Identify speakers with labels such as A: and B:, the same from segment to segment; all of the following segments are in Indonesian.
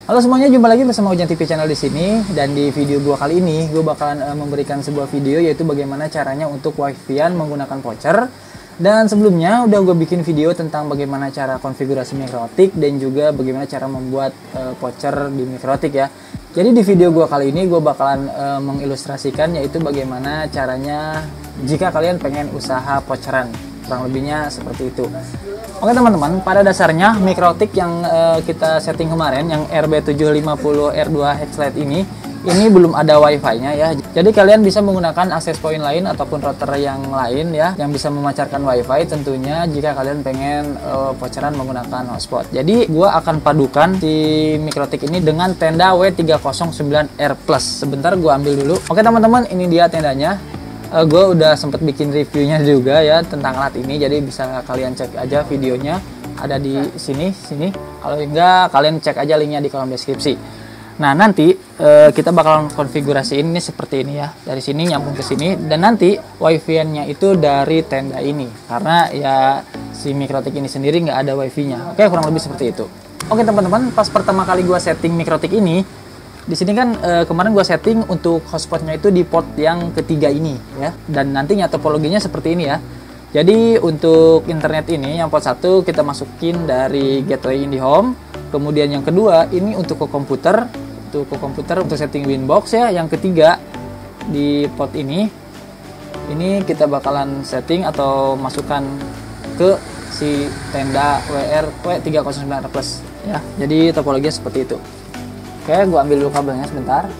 A: Halo semuanya, jumpa lagi bersama Ujang TV Channel di sini. Dan di video gua kali ini, gue bakalan memberikan sebuah video yaitu bagaimana caranya untuk wifi-an menggunakan voucher. Dan sebelumnya udah gue bikin video tentang bagaimana cara konfigurasi mikrotik dan juga bagaimana cara membuat voucher di mikrotik ya. Jadi di video gua kali ini gue bakalan mengilustrasikan yaitu bagaimana caranya jika kalian pengen usaha voucheran. Kurang lebihnya seperti itu. Oke teman-teman, pada dasarnya mikrotik yang kita setting kemarin yang RB750R2 Hexlite ini belum ada wifi-nya ya. Jadi kalian bisa menggunakan access point lain ataupun router yang lain ya yang bisa memancarkan wifi tentunya jika kalian pengen voucheran menggunakan hotspot. Jadi gua akan padukan si mikrotik ini dengan tenda W309R+. Sebentar gua ambil dulu. Oke teman-teman, ini dia tendanya. Gue udah sempet bikin reviewnya juga ya tentang alat ini, jadi bisa kalian cek aja videonya, ada di sini. Kalau enggak kalian cek aja linknya di kolom deskripsi. Nah nanti kita bakalan konfigurasi ini seperti ini ya, dari sini nyambung ke sini, dan nanti wifi-nya itu dari tenda ini karena ya si mikrotik ini sendiri nggak ada wifi-nya. Oke, kurang lebih seperti itu. Oke teman-teman, pas pertama kali gue setting mikrotik ini di sini kan kemarin gue setting untuk hotspotnya itu di port yang ketiga ini ya, dan nantinya topologinya seperti ini ya. Jadi untuk internet ini yang port 1 kita masukin dari gateway IndiHome, kemudian yang kedua ini untuk ke komputer, untuk setting Winbox ya. Yang ketiga di port ini kita bakalan setting atau masukkan ke si tenda W309R+ ya. Jadi topologinya seperti itu. Oke, gue ambil dulu kabelnya sebentar.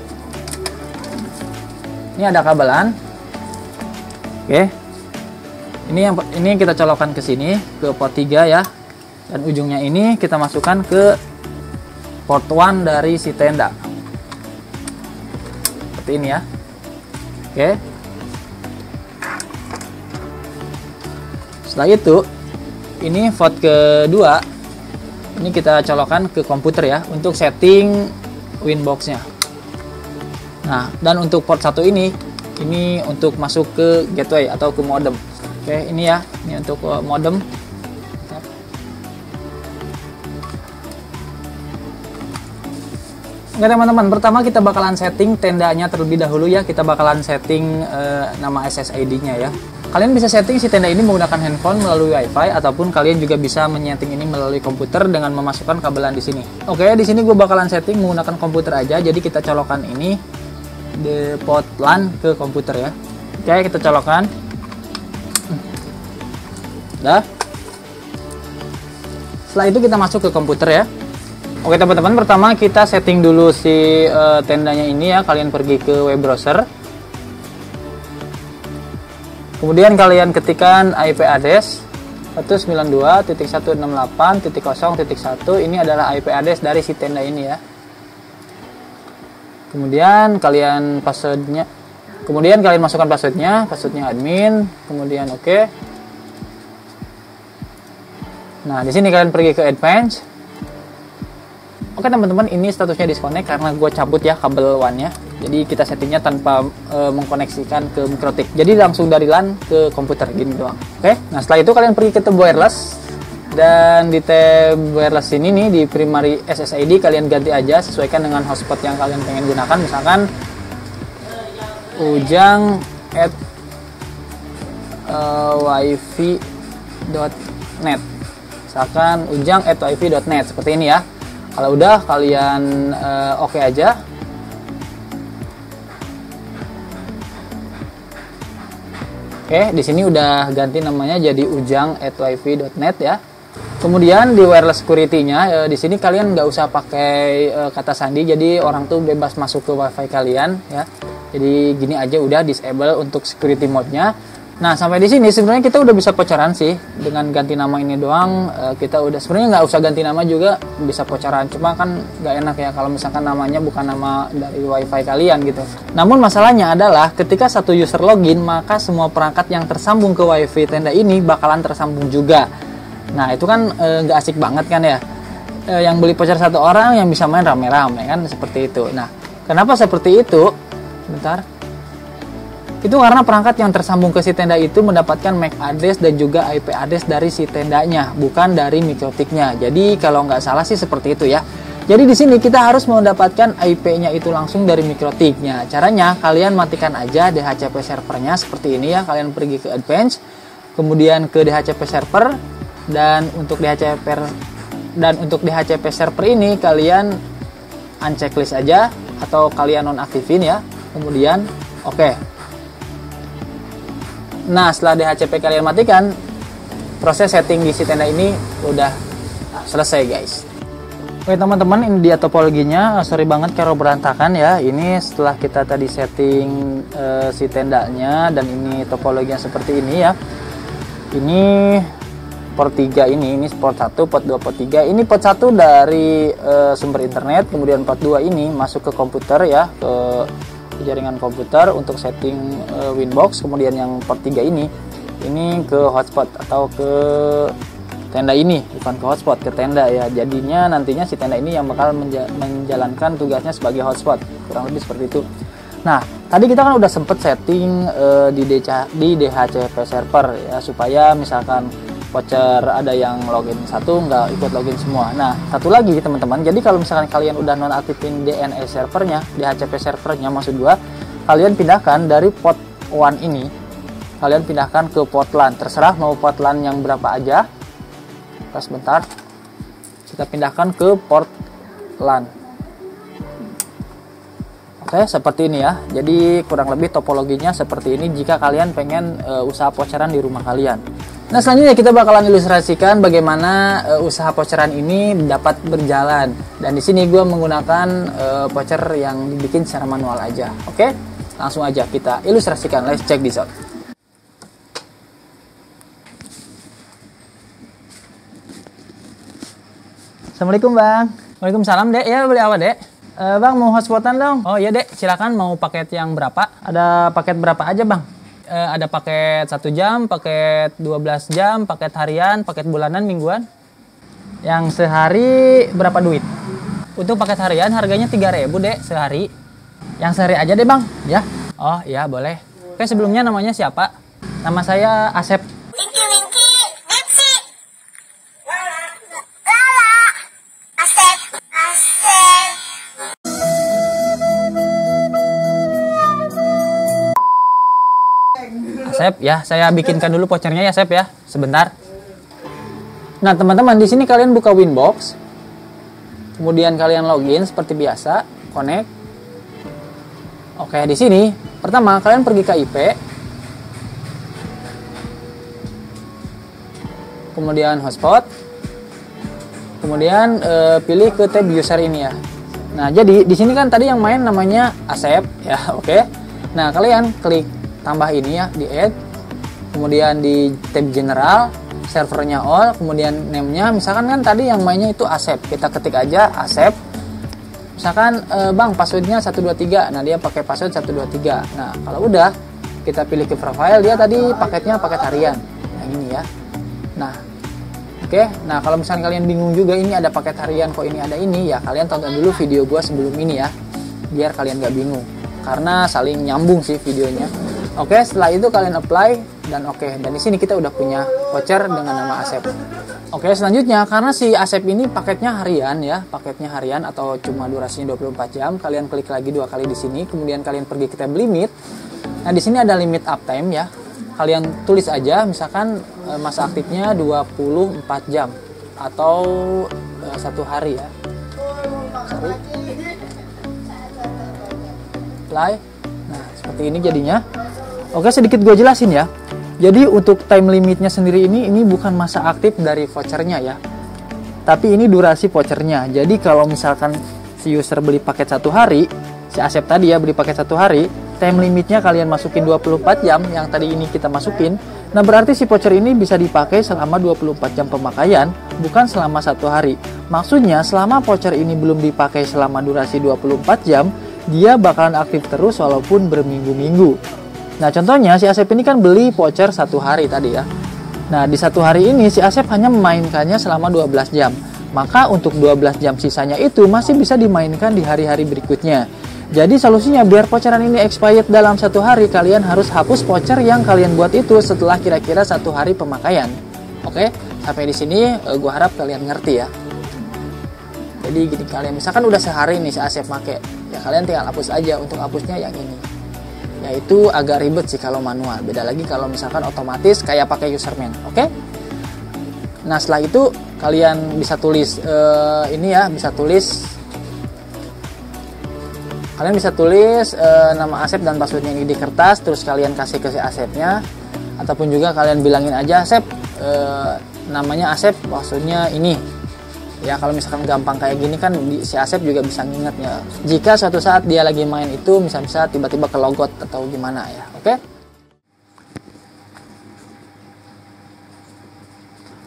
A: Ini ada kabelan. Oke. Ini kita colokkan ke sini, ke port 3 ya. Dan ujungnya ini kita masukkan ke port 1 dari si tenda. Seperti ini ya. Oke. Setelah itu, ini port kedua. Ini kita colokkan ke komputer ya untuk setting Winbox-nya. Nah, dan untuk port 1 ini untuk masuk ke gateway atau ke modem. Oke, ini ya, ini untuk modem. Oke teman-teman, pertama kita bakalan setting tendanya terlebih dahulu ya. Kita bakalan setting nama SSID-nya ya. Kalian bisa setting si tenda ini menggunakan handphone melalui wifi ataupun kalian juga bisa menyeting ini melalui komputer dengan memasukkan kabelan di sini. Oke, di sini gue bakalan setting menggunakan komputer aja. Jadi kita colokkan ini di port LAN ke komputer ya. Oke, kita colokkan. Dah. Setelah itu kita masuk ke komputer ya. Oke teman-teman, pertama kita setting dulu si tendanya ini ya. Kalian pergi ke web browser. Kemudian kalian ketikkan IP address 192.168.0.1. Ini adalah IP address dari si tenda ini ya. Kemudian kalian masukkan passwordnya admin. Kemudian oke. Nah di sini kalian pergi ke advance. Oke teman-teman, ini statusnya disconnect karena gue cabut ya kabel WAN-nya. Jadi kita settingnya tanpa mengkoneksikan ke mikrotik. Jadi langsung dari LAN ke komputer gini doang. Oke, nah setelah itu kalian pergi ke tab wireless. Dan di tab wireless ini nih di primary SSID kalian ganti aja sesuaikan dengan hotspot yang kalian pengen gunakan. Misalkan ujang@wifi.net. Misalkan ujang@wifi.net seperti ini ya. Kalau udah kalian oke aja. Oke, di sini udah ganti namanya jadi ujang@wifi.net ya. Kemudian di wireless security-nya di sini kalian nggak usah pakai kata sandi, jadi orang tuh bebas masuk ke wifi kalian ya. Jadi gini aja udah disable untuk security mode-nya. Nah sampai di sini sebenarnya kita udah bisa voucheran sih dengan ganti nama ini doang. Kita udah sebenarnya nggak usah ganti nama juga bisa voucheran, cuma kan nggak enak ya kalau misalkan namanya bukan nama dari wifi kalian gitu. Namun masalahnya adalah ketika satu user login maka semua perangkat yang tersambung ke wifi tenda ini bakalan tersambung juga. Nah itu kan nggak asik banget kan ya. Yang beli voucher satu orang yang bisa main rame-rame kan seperti itu. Nah kenapa seperti itu? Bentar. Itu karena perangkat yang tersambung ke si tenda itu mendapatkan MAC address dan juga IP address dari si tendanya, bukan dari mikrotiknya. Jadi kalau nggak salah sih seperti itu ya. Jadi di sini kita harus mendapatkan IP-nya itu langsung dari MikroTik-nya. Caranya kalian matikan aja DHCP servernya seperti ini ya. Kalian pergi ke Advanced, kemudian ke DHCP server, dan untuk DHCP server ini kalian unchecklist aja atau kalian nonaktifin ya. Kemudian oke. Nah, setelah DHCP kalian matikan, proses setting di si tenda ini udah selesai guys. Oke teman-teman, ini dia topologinya. Sorry banget kalau berantakan ya. Ini setelah kita tadi setting si tendanya, dan ini topologinya seperti ini ya. Ini port 3 ini port 1, port 2, port 3. Ini port 1 dari sumber internet, kemudian port 2 ini masuk ke komputer ya, ke jaringan komputer untuk setting Winbox. Kemudian yang port 3 ini ke hotspot atau ke tenda ini, bukan ke hotspot, ke tenda ya. Jadinya nantinya si tenda ini yang bakal menjalankan tugasnya sebagai hotspot, kurang lebih seperti itu. Nah, tadi kita kan udah sempet setting di DHCP server ya, supaya misalkan voucher ada yang login satu nggak ikut login semua. Nah, satu lagi teman-teman, jadi kalau misalkan kalian udah nonaktifin DNS servernya, DHCP servernya maksud gua, kalian pindahkan dari port 1 ini, kalian pindahkan ke port LAN, terserah mau port LAN yang berapa aja. Sebentar, kita pindahkan ke port LAN. Oke, seperti ini ya. Jadi kurang lebih topologinya seperti ini jika kalian pengen usaha voucheran di rumah kalian. Nah, selanjutnya kita bakalan ilustrasikan bagaimana usaha voucheran ini dapat berjalan. Dan di sini gue menggunakan voucher yang dibikin secara manual aja. Oke, langsung aja kita ilustrasikan. Let's check this out. Assalamualaikum bang. Waalaikumsalam dek. Ya beli apa dek? Bang mau hotspotan dong. Oh iya dek, silakan. Mau paket yang berapa? Ada paket berapa aja bang? Ada paket 1 jam, paket 12 jam, paket harian, paket bulanan, mingguan. Yang sehari berapa duit? Untuk paket harian harganya 3.000 dek sehari. Yang sehari aja deh bang, ya. Oh iya boleh. Oke, sebelumnya namanya siapa? Nama saya Asep. Asep ya, saya bikinkan dulu vouchernya ya Asep ya, sebentar. Nah teman-teman, di sini kalian buka Winbox, kemudian kalian login seperti biasa, connect. Oke, di sini pertama kalian pergi ke IP, kemudian hotspot, kemudian pilih ke tab user ini ya. Nah jadi di sini kan tadi yang main namanya Asep ya, oke. Nah kalian klik tambah ini ya, di add, kemudian di tab general, servernya all, kemudian name-nya, misalkan kan tadi yang mainnya itu Asep, kita ketik aja Asep, misalkan bang passwordnya 123, nah dia pakai password 123. Nah kalau udah kita pilih ke profile, dia tadi paketnya paket harian yang ini ya. Nah oke, nah kalau misalkan kalian bingung juga ini ada paket harian kok ini ada ini ya, kalian tonton dulu video gua sebelum ini ya, biar kalian gak bingung, karena saling nyambung sih videonya. Oke, setelah itu kalian apply dan oke. Dan di sini kita udah punya voucher dengan nama Asep. Oke, selanjutnya karena si Asep ini paketnya harian ya, paketnya harian atau cuma durasinya 24 jam, kalian klik lagi 2 kali di sini, kemudian kalian pergi ke tab limit. Nah, di sini ada limit uptime ya. Kalian tulis aja misalkan masa aktifnya 24 jam atau 1 hari ya. Apply. Nah, seperti ini jadinya. Oke, sedikit gue jelasin ya. Jadi untuk time limitnya sendiri ini bukan masa aktif dari vouchernya ya, tapi ini durasi vouchernya. Jadi kalau misalkan si user beli paket 1 hari, si Asep tadi ya beli paket 1 hari, time limitnya kalian masukin 24 jam yang tadi ini kita masukin. Nah berarti si voucher ini bisa dipakai selama 24 jam pemakaian, bukan selama 1 hari. Maksudnya selama voucher ini belum dipakai selama durasi 24 jam, dia bakalan aktif terus walaupun berminggu-minggu. Nah contohnya si Asep ini kan beli voucher 1 hari tadi ya. Nah di 1 hari ini si Asep hanya memainkannya selama 12 jam. Maka untuk 12 jam sisanya itu masih bisa dimainkan di hari-hari berikutnya. Jadi solusinya biar voucheran ini expired dalam 1 hari, kalian harus hapus voucher yang kalian buat itu setelah kira-kira 1 hari pemakaian. Oke, sampai di sini gua harap kalian ngerti ya. Jadi gini, kalian misalkan udah sehari nih si Asep make, ya kalian tinggal hapus aja. Untuk hapusnya yang ini, yaitu agak ribet sih kalau manual. Beda lagi kalau misalkan otomatis kayak pakai username. Oke? Nah setelah itu kalian bisa tulis ini ya, kalian bisa tulis nama Asep dan passwordnya ini di kertas, terus kalian kasih ke si Asepnya, ataupun juga kalian bilangin aja Asep, namanya Asep, passwordnya ini. Ya kalau misalkan gampang kayak gini kan si Asep juga bisa ngingetnya. Jika suatu saat dia lagi main itu bisa tiba-tiba kelogot atau gimana ya. Oke?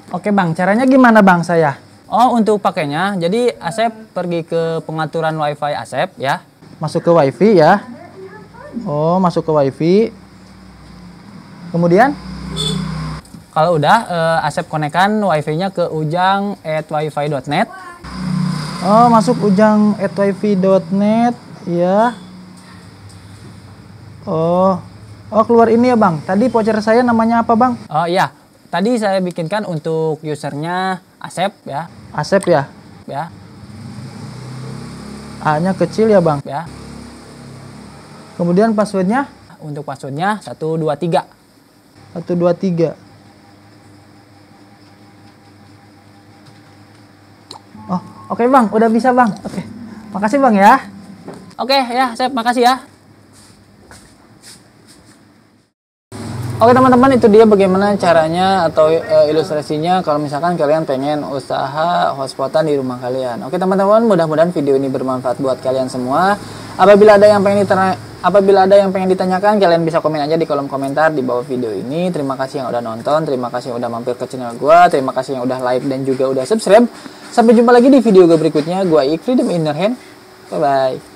A: Oke Bang, caranya gimana Bang saya? Oh untuk pakainya, jadi Asep pergi ke pengaturan WiFi Asep ya. Masuk ke WiFi ya. Oh masuk ke WiFi. Kemudian? Kalau udah, Asep konekkan WiFi-nya ke ujang@wifi.net. Oh masuk ujang@wifi.net ya. Oh keluar ini ya Bang. Tadi voucher saya namanya apa Bang? Oh iya. Tadi saya bikinkan untuk usernya Asep ya. Asep ya? Ya. A-nya kecil ya Bang? Ya. Kemudian passwordnya? Untuk passwordnya 123. 123. Oh, oke Bang, udah bisa Bang. Oke. Makasih Bang ya. Oke ya, Asep, makasih ya. Oke teman-teman, itu dia bagaimana caranya atau ilustrasinya kalau misalkan kalian pengen usaha hotspotan di rumah kalian. Oke teman-teman, mudah-mudahan video ini bermanfaat buat kalian semua. Apabila ada yang pengen ditanyakan, kalian bisa komen aja di kolom komentar di bawah video ini. Terima kasih yang udah nonton, terima kasih yang udah mampir ke channel gua, terima kasih yang udah like dan juga udah subscribe. Sampai jumpa lagi di video gue berikutnya. Gua Ik Freedom Inner Hand. Bye bye.